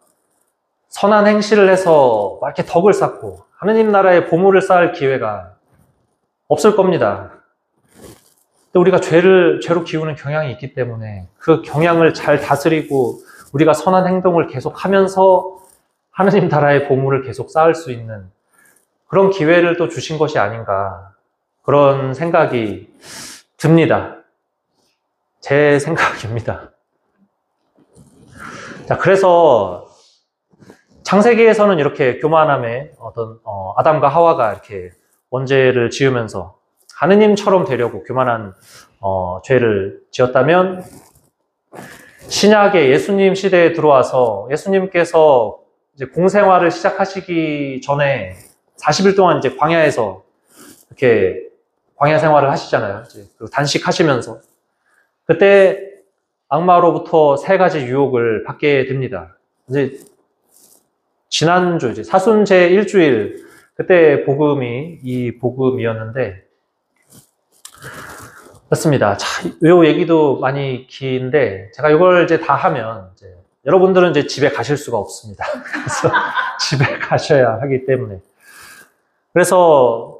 선한 행실을 해서 막 이렇게 덕을 쌓고 하느님 나라의 보물을 쌓을 기회가 없을 겁니다. 근데 우리가 죄로 기우는 경향이 있기 때문에 그 경향을 잘 다스리고 우리가 선한 행동을 계속하면서 하느님 나라의 보물을 계속 쌓을 수 있는 그런 기회를 또 주신 것이 아닌가 그런 생각이 듭니다. 제 생각입니다. 자, 그래서 창세기에서는 이렇게 교만함에 아담과 하와가 이렇게 원죄를 지으면서 하느님처럼 되려고 교만한 죄를 지었다면 신약의 예수님 시대에 들어와서 예수님께서 이제 공생활을 시작하시기 전에 40일 동안 이제 광야에서 이렇게 광야 생활을 하시잖아요. 그리고 단식하시면서 그때 악마로부터 3가지 유혹을 받게 됩니다. 이제 지난주 이제 사순제 일주일 그때 복음이 이 복음이었는데 그렇습니다. 자, 이 얘기도 많이 긴데 제가 이걸 이제 다 하면 여러분들은 이제 집에 가실 수가 없습니다. 그래서 집에 가셔야 하기 때문에 그래서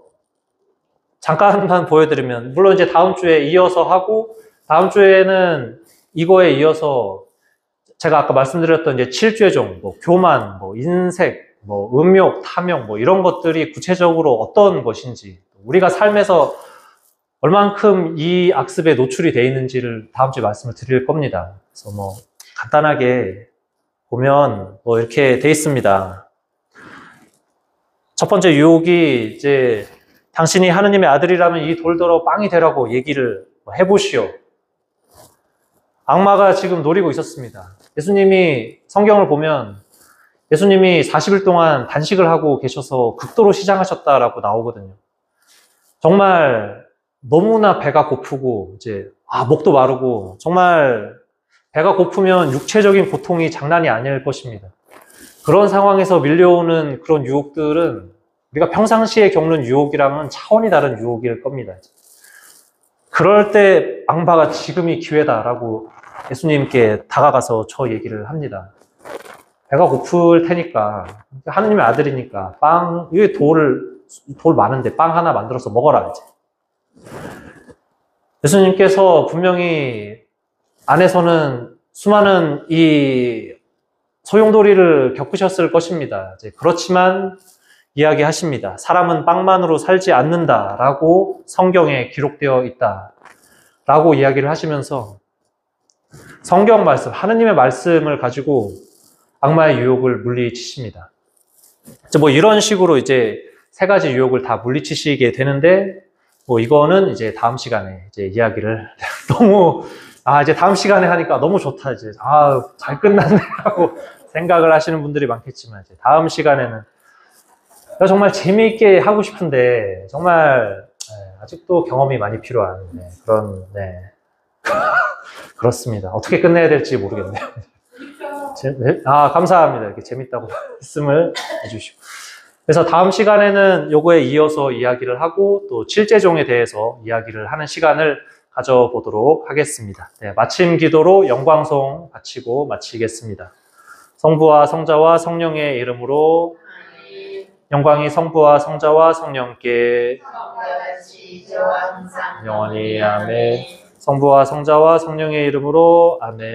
잠깐만 보여드리면 물론 이제 다음 주에 이어서 하고 다음 주에는 이거에 이어서 제가 아까 말씀드렸던 이제 칠죄종, 뭐 교만, 뭐 인색, 뭐 음욕, 탐욕, 뭐 이런 것들이 구체적으로 어떤 것인지, 우리가 삶에서 얼만큼 이 악습에 노출이 되어 있는지를 다음 주에 말씀을 드릴 겁니다. 그래서 뭐 간단하게 보면 뭐 이렇게 돼 있습니다. 첫 번째 유혹이 이제 당신이 하느님의 아들이라면 이 돌더러 빵이 되라고 얘기를 해보시오. 악마가 지금 노리고 있었습니다. 예수님이 성경을 보면 예수님이 40일 동안 단식을 하고 계셔서 극도로 시장하셨다라고 나오거든요. 정말 너무나 배가 고프고 이제 목도 마르고 정말 배가 고프면 육체적인 고통이 장난이 아닐 것입니다. 그런 상황에서 밀려오는 그런 유혹들은 우리가 평상시에 겪는 유혹이랑은 차원이 다른 유혹일 겁니다. 그럴 때 악마가 지금이 기회다라고 예수님께 다가가서 저 얘기를 합니다. 배가 고플 테니까 하느님의 아들이니까 빵, 이게 돌 많은데 빵 하나 만들어서 먹어라 이제. 예수님께서 분명히 안에서는 수많은 이 소용돌이를 겪으셨을 것입니다. 이제 그렇지만 이야기하십니다. 사람은 빵만으로 살지 않는다라고 성경에 기록되어 있다라고 이야기를 하시면서 성경 말씀, 하느님의 말씀을 가지고 악마의 유혹을 물리치십니다. 뭐 이런 식으로 이제 세 가지 유혹을 다 물리치시게 되는데, 뭐 이거는 이제 다음 시간에 이제 이야기를 너무 이제 다음 시간에 하니까 너무 좋다 이제 잘 끝났네라고 생각을 하시는 분들이 많겠지만 이제 다음 시간에는 정말 재미있게 하고 싶은데 정말 아직도 경험이 많이 필요한 그런 그렇습니다. 어떻게 끝내야 될지 모르겠네요. 감사합니다. 이렇게 재밌다고 말씀을 해주시고. 그래서 다음 시간에는 요거에 이어서 이야기를 하고 또 칠죄종에 대해서 이야기를 하는 시간을 가져보도록 하겠습니다. 마침 기도로 영광송 바치고 마치겠습니다. 성부와 성자와 성령의 이름으로 영광이 성부와 성자와 성령께 영원히 아멘. 성부와 성자와 성령의 이름으로 아멘.